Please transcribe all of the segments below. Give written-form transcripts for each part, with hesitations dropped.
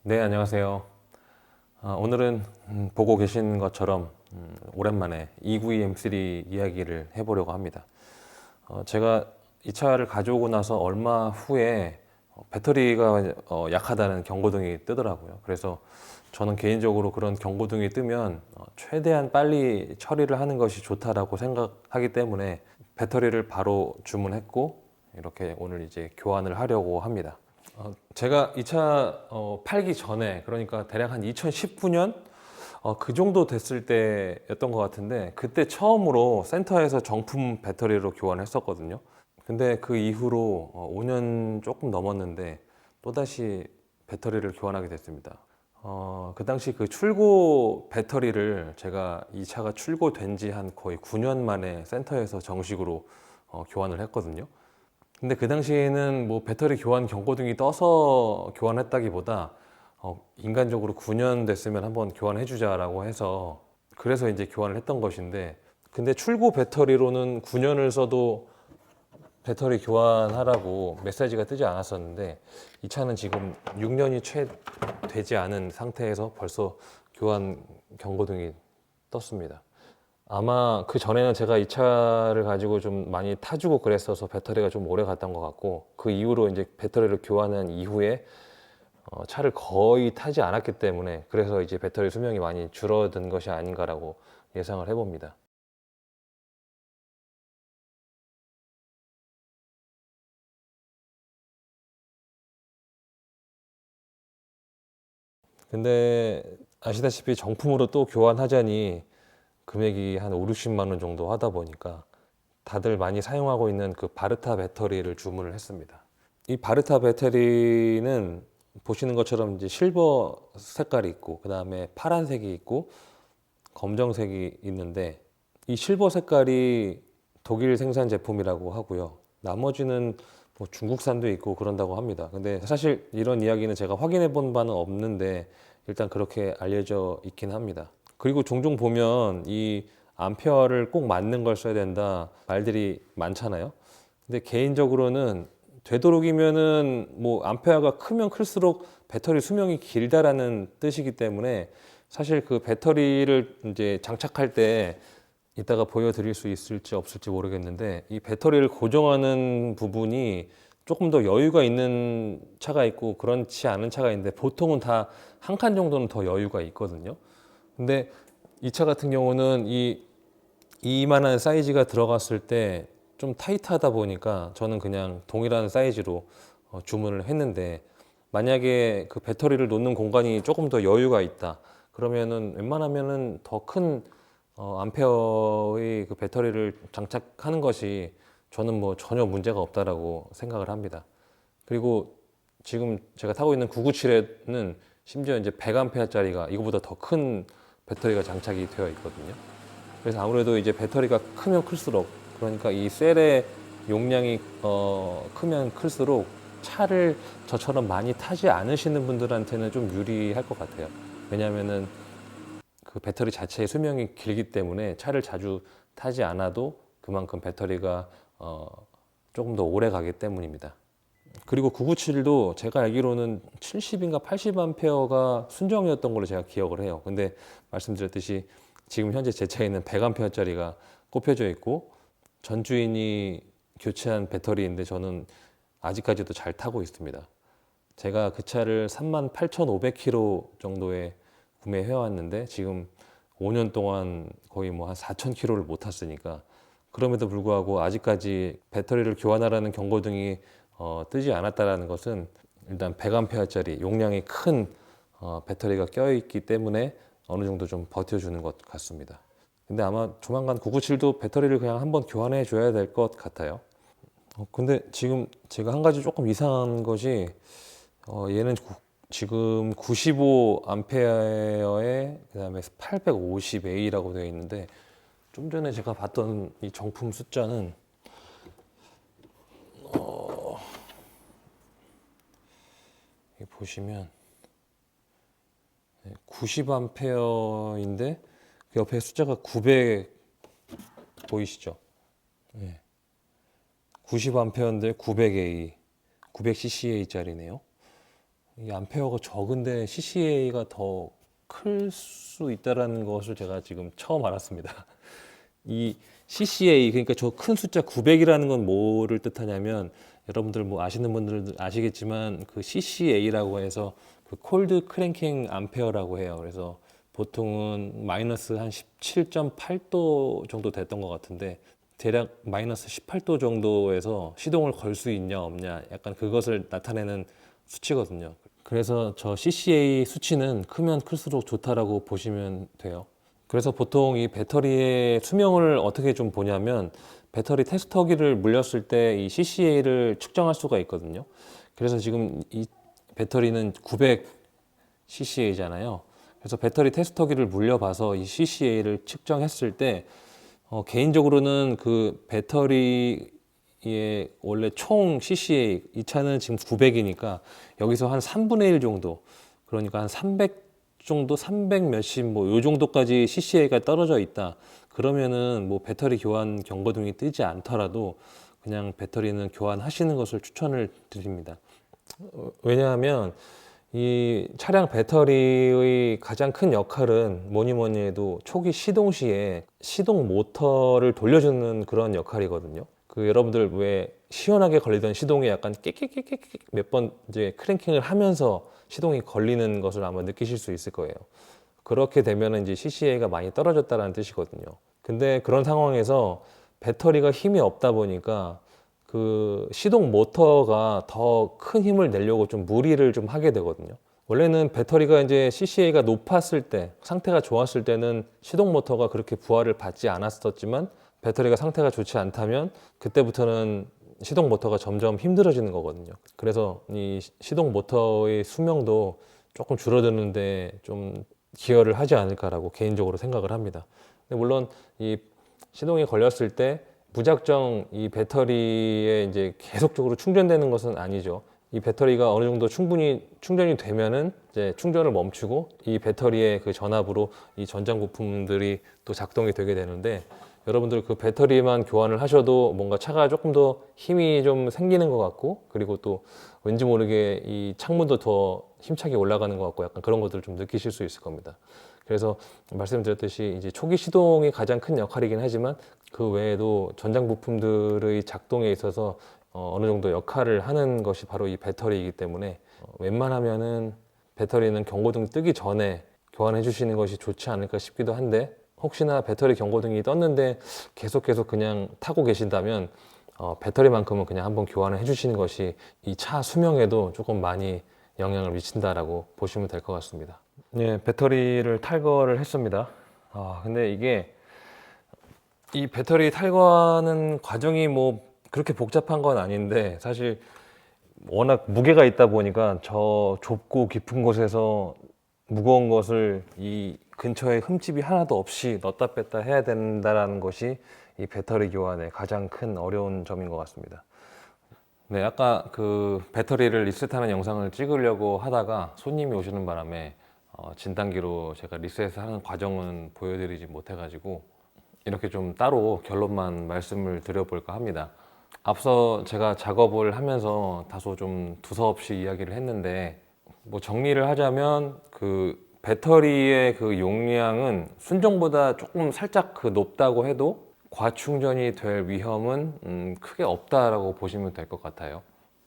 네, 안녕하세요. 오늘은 보고 계신 것처럼 오랜만에 EV M3 이야기를 해보려고 합니다. 제가 이 차를 가져오고 나서 얼마 후에 배터리가 약하다는 경고등이 뜨더라고요. 그래서 저는 개인적으로 그런 경고등이 뜨면 최대한 빨리 처리를 하는 것이 좋다라고 생각하기 때문에 배터리를 바로 주문했고 이렇게 오늘 이제 교환을 하려고 합니다. 제가 이 차 팔기 전에, 그러니까 대략 한 2019년 그 정도 됐을 때였던 것 같은데, 그때 처음으로 센터에서 정품 배터리로 교환했었거든요. 근데 그 이후로 5년 조금 넘었는데 또다시 배터리를 교환하게 됐습니다. 그 당시 그 출고 배터리를 제가 이 차가 출고된 지 한 거의 9년 만에 센터에서 정식으로 교환을 했거든요. 근데 그 당시에는 뭐 배터리 교환 경고등이 떠서 교환했다기보다 인간적으로 9년 됐으면 한번 교환해 주자라고 해서, 그래서 이제 교환을 했던 것인데, 근데 출고 배터리로는 9년을 써도 배터리 교환하라고 메시지가 뜨지 않았었는데, 이 차는 지금 6년이 채 되지 않은 상태에서 벌써 교환 경고등이 떴습니다. 아마 그 전에는 제가 이 차를 가지고 좀 많이 타주고 그랬어서 배터리가 좀 오래 갔던 것 같고, 그 이후로 이제 배터리를 교환한 이후에 차를 거의 타지 않았기 때문에, 그래서 이제 배터리 수명이 많이 줄어든 것이 아닌가라고 예상을 해봅니다. 근데 아시다시피 정품으로 또 교환하자니 금액이 한 5, 60만 원 정도 하다 보니까 다들 많이 사용하고 있는 그 바르타 배터리를 주문을 했습니다. 이 바르타 배터리는 보시는 것처럼 이제 실버 색깔이 있고, 그 다음에 파란색이 있고, 검정색이 있는데, 이 실버 색깔이 독일 생산 제품이라고 하고요. 나머지는 뭐 중국산도 있고 그런다고 합니다. 근데 사실 이런 이야기는 제가 확인해 본 바는 없는데, 일단 그렇게 알려져 있긴 합니다. 그리고 종종 보면 이 암페어를 꼭 맞는 걸 써야 된다 말들이 많잖아요. 근데 개인적으로는 되도록이면은 뭐 암페어가 크면 클수록 배터리 수명이 길다라는 뜻이기 때문에, 사실 그 배터리를 이제 장착할 때 이따가 보여드릴 수 있을지 없을지 모르겠는데, 이 배터리를 고정하는 부분이 조금 더 여유가 있는 차가 있고 그렇지 않은 차가 있는데, 보통은 다 한 칸 정도는 더 여유가 있거든요. 근데 이 차 같은 경우는 이만한 사이즈가 들어갔을 때 좀 타이트하다 보니까 저는 그냥 동일한 사이즈로 주문을 했는데, 만약에 그 배터리를 놓는 공간이 조금 더 여유가 있다 그러면은 웬만하면은 더 큰 암페어의 그 배터리를 장착하는 것이 저는 뭐 전혀 문제가 없다라고 생각을 합니다. 그리고 지금 제가 타고 있는 997에는 심지어 이제 100암페어짜리가 이거보다 더 큰 배터리가 장착이 되어 있거든요. 그래서 아무래도 이제 배터리가 크면 클수록, 그러니까 이 셀의 용량이 크면 클수록 차를 저처럼 많이 타지 않으시는 분들한테는 좀 유리할 것 같아요. 왜냐하면은 그 배터리 자체의 수명이 길기 때문에 차를 자주 타지 않아도 그만큼 배터리가 조금 더 오래 가기 때문입니다. 그리고 997도 제가 알기로는 70인가 80암페어가 순정이었던 걸로 제가 기억을 해요. 근데 말씀드렸듯이 지금 현재 제 차에는 100암페어짜리가 꼽혀져 있고, 전 주인이 교체한 배터리인데 저는 아직까지도 잘 타고 있습니다. 제가 그 차를 38,500km 정도에 구매해 왔는데, 지금 5년 동안 거의 뭐 한 4,000km를 못 탔으니까, 그럼에도 불구하고 아직까지 배터리를 교환하라는 경고등이 뜨지 않았다는 것은, 일단 100암페어짜리 용량이 큰 배터리가 껴있기 때문에 어느 정도 좀 버텨주는 것 같습니다. 근데 아마 조만간 997도 배터리를 그냥 한번 교환해 줘야 될 것 같아요. 근데 지금 제가 한 가지 조금 이상한 것이, 얘는 지금 95암페어에 그다음에 850A라고 되어 있는데, 좀 전에 제가 봤던 이 정품 숫자는 여기 보시면 90암페어인데 그 옆에 숫자가 900 보이시죠? 네. 90암페어인데 900A, 900ccA짜리네요. 이 암페어가 적은데 CCA가 더 클 수 있다라는 것을 제가 지금 처음 알았습니다. 이 CCA, 그러니까 저 큰 숫자 900이라는 건 뭐를 뜻하냐면, 여러분들 뭐 아시는 분들도 아시겠지만 그 CCA라고 해서 그 콜드 크랭킹 암페어라고 해요. 그래서 보통은 마이너스 한 17.8도 정도 됐던 것 같은데, 대략 마이너스 18도 정도에서 시동을 걸 수 있냐 없냐, 약간 그것을 나타내는 수치거든요. 그래서 저 CCA 수치는 크면 클수록 좋다라고 보시면 돼요. 그래서 보통 이 배터리의 수명을 어떻게 좀 보냐면, 배터리 테스터기를 물렸을 때 이 CCA를 측정할 수가 있거든요. 그래서 지금 이 배터리는 900ccA잖아요. 그래서 배터리 테스터기를 물려봐서 이 CCA를 측정했을 때 개인적으로는 그 배터리의 원래 총 CCA, 이 차는 지금 900이니까 여기서 한 3분의 1 정도, 그러니까 한 300 정도, 300 몇십 뭐 요 정도까지 CCA가 떨어져 있다. 그러면은 뭐 배터리 교환 경고등이 뜨지 않더라도 그냥 배터리는 교환하시는 것을 추천을 드립니다. 왜냐하면 이 차량 배터리의 가장 큰 역할은 뭐니 뭐니 해도 초기 시동 시에 시동 모터를 돌려주는 그런 역할이거든요. 그 여러분들 왜 시원하게 걸리던 시동에 약간 끽끽끽끽 몇 번 이제 크랭킹을 하면서 시동이 걸리는 것을 아마 느끼실 수 있을 거예요. 그렇게 되면 이제 CCA가 많이 떨어졌다는 뜻이거든요. 근데 그런 상황에서 배터리가 힘이 없다 보니까 그 시동 모터가 더 큰 힘을 내려고 좀 무리를 좀 하게 되거든요. 원래는 배터리가 이제 CCA가 높았을 때, 상태가 좋았을 때는 시동 모터가 그렇게 부하를 받지 않았었지만, 배터리가 상태가 좋지 않다면 그때부터는 시동 모터가 점점 힘들어지는 거거든요. 그래서 이 시동 모터의 수명도 조금 줄어드는데 좀 기여를 하지 않을까라고 개인적으로 생각을 합니다. 근데 물론 이 시동이 걸렸을 때 무작정 이 배터리에 이제 계속적으로 충전되는 것은 아니죠. 이 배터리가 어느 정도 충분히 충전이 되면은 이제 충전을 멈추고 이 배터리의 그 전압으로 이 전장 부품들이 또 작동이 되게 되는데, 여러분들 그 배터리만 교환을 하셔도 뭔가 차가 조금 더 힘이 좀 생기는 것 같고, 그리고 또 왠지 모르게 이 창문도 더 힘차게 올라가는 것 같고, 약간 그런 것들을 좀 느끼실 수 있을 겁니다. 그래서 말씀드렸듯이 이제 초기 시동이 가장 큰 역할이긴 하지만, 그 외에도 전장 부품들의 작동에 있어서 어느 정도 역할을 하는 것이 바로 이 배터리이기 때문에 웬만하면은 배터리는 경고등 뜨기 전에 교환해 주시는 것이 좋지 않을까 싶기도 한데, 혹시나 배터리 경고등이 떴는데 계속 그냥 타고 계신다면 배터리만큼은 그냥 한번 교환을 해주시는 것이 이 차 수명에도 조금 많이 영향을 미친다라고 보시면 될 것 같습니다. 네, 배터리를 탈거를 했습니다. 근데 이게 이 배터리 탈거하는 과정이 뭐 그렇게 복잡한 건 아닌데, 사실 워낙 무게가 있다 보니까 저 좁고 깊은 곳에서 무거운 것을 이 근처에 흠집이 하나도 없이 넣었다 뺐다 해야 된다는 것이 이 배터리 교환의 가장 큰 어려운 점인 것 같습니다. 네, 아까 그 배터리를 리셋하는 영상을 찍으려고 하다가 손님이 오시는 바람에 진단기로 제가 리셋하는 과정은 보여드리지 못해가지고 이렇게 좀 따로 결론만 말씀을 드려볼까 합니다. 앞서 제가 작업을 하면서 다소 좀 두서없이 이야기를 했는데, 뭐 정리를 하자면 그 배터리의 그 용량은 순정보다 조금 살짝 그 높다고 해도 과충전이 될 위험은 크게 없다라고 보시면 될 것 같아요.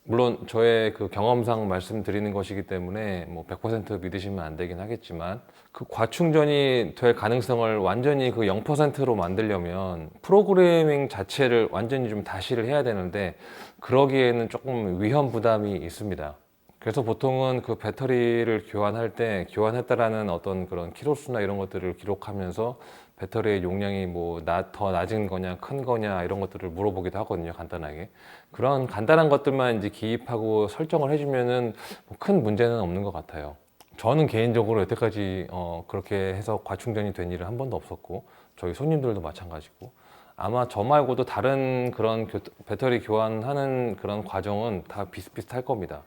물론 저의 그 경험상 말씀드리는 것이기 때문에 뭐 100% 믿으시면 안 되긴 하겠지만, 그 과충전이 될 가능성을 완전히 그 0%로 만들려면 프로그래밍 자체를 완전히 좀 다시를 해야 되는데, 그러기에는 조금 위험 부담이 있습니다. 그래서 보통은 그 배터리를 교환할 때 교환했다라는 어떤 그런 키로수나 이런 것들을 기록하면서 배터리의 용량이 뭐 더 낮은 거냐 큰 거냐 이런 것들을 물어보기도 하거든요, 간단하게. 그런 간단한 것들만 이제 기입하고 설정을 해주면은 뭐큰 문제는 없는 것 같아요. 저는 개인적으로 여태까지 그렇게 해서 과충전이 된 일은 한 번도 없었고, 저희 손님들도 마찬가지고, 아마 저 말고도 다른 그런 배터리 교환하는 그런 과정은 다 비슷비슷할 겁니다.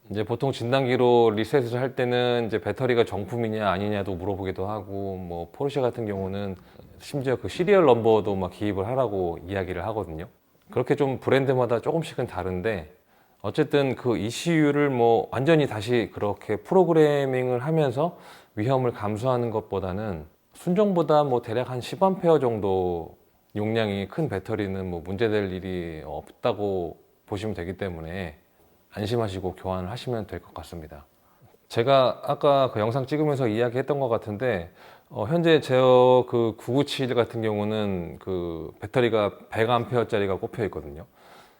이제 보통 진단기로 리셋을 할 때는 이제 배터리가 정품이냐 아니냐도 물어보기도 하고, 뭐 포르쉐 같은 경우는 심지어 그 시리얼 넘버도 막 기입을 하라고 이야기를 하거든요. 그렇게 좀 브랜드마다 조금씩은 다른데, 어쨌든 그 ECU를 뭐 완전히 다시 그렇게 프로그래밍을 하면서 위험을 감수하는 것보다는 순정보다 뭐 대략 한 10A 정도 용량이 큰 배터리는 뭐 문제될 일이 없다고 보시면 되기 때문에 안심하시고 교환을 하시면 될 것 같습니다. 제가 아까 그 영상 찍으면서 이야기했던 것 같은데 현재 제 그 997 같은 경우는 그 배터리가 100A짜리가 꼽혀 있거든요.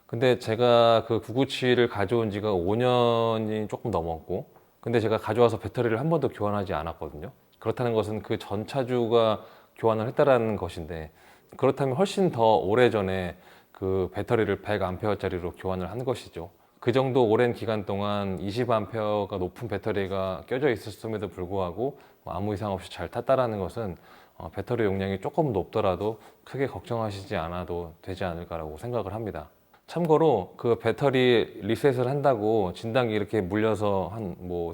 근데 제가 그 997을 가져온 지가 5년이 조금 넘었고, 근데 제가 가져와서 배터리를 한 번도 교환하지 않았거든요. 그렇다는 것은 그 전 차주가 교환을 했다라는 것인데, 그렇다면 훨씬 더 오래전에 그 배터리를 100A짜리로 교환을 한 것이죠. 그 정도 오랜 기간 동안 20A가 높은 배터리가 껴져 있었음에도 불구하고 뭐 아무 이상 없이 잘 탔다라는 것은 배터리 용량이 조금 높더라도 크게 걱정하시지 않아도 되지 않을까라고 생각을 합니다. 참고로 그 배터리 리셋을 한다고 진단기 이렇게 물려서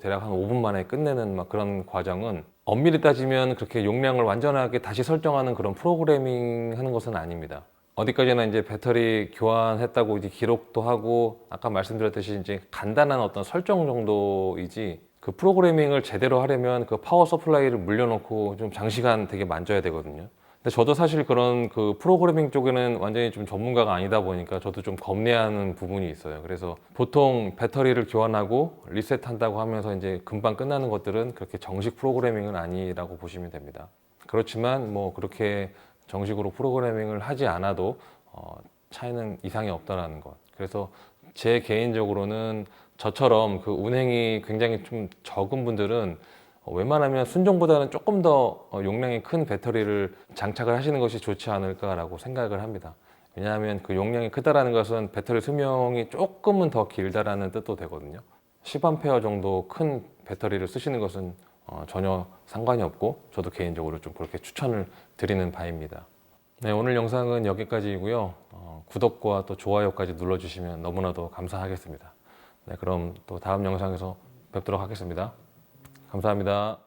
대략 한 5분 만에 끝내는 막 그런 과정은 엄밀히 따지면 그렇게 용량을 완전하게 다시 설정하는 그런 프로그래밍 하는 것은 아닙니다. 어디까지나 이제 배터리 교환했다고 이제 기록도 하고 아까 말씀드렸듯이 이제 간단한 어떤 설정 정도이지 그 프로그래밍을 제대로 하려면 그 파워 서플라이를 물려놓고 좀 장시간 되게 만져야 되거든요. 근데 저도 사실 그런 그 프로그래밍 쪽에는 완전히 좀 전문가가 아니다 보니까 저도 좀 겁내하는 부분이 있어요. 그래서 보통 배터리를 교환하고 리셋한다고 하면서 이제 금방 끝나는 것들은 그렇게 정식 프로그래밍은 아니라고 보시면 됩니다. 그렇지만 뭐 그렇게 정식으로 프로그래밍을 하지 않아도 차이는 이상이 없다라는 것. 그래서 제 개인적으로는 저처럼 그 운행이 굉장히 좀 적은 분들은 웬만하면 순정보다는 조금 더 용량이 큰 배터리를 장착을 하시는 것이 좋지 않을까라고 생각을 합니다. 왜냐하면 그 용량이 크다라는 것은 배터리 수명이 조금은 더 길다라는 뜻도 되거든요. 10A 정도 큰 배터리를 쓰시는 것은 전혀 상관이 없고 저도 개인적으로 좀 그렇게 추천을 드리는 바입니다. 네, 오늘 영상은 여기까지이고요. 구독과 또 좋아요까지 눌러주시면 너무나도 감사하겠습니다. 네, 그럼 또 다음 영상에서 뵙도록 하겠습니다. 감사합니다.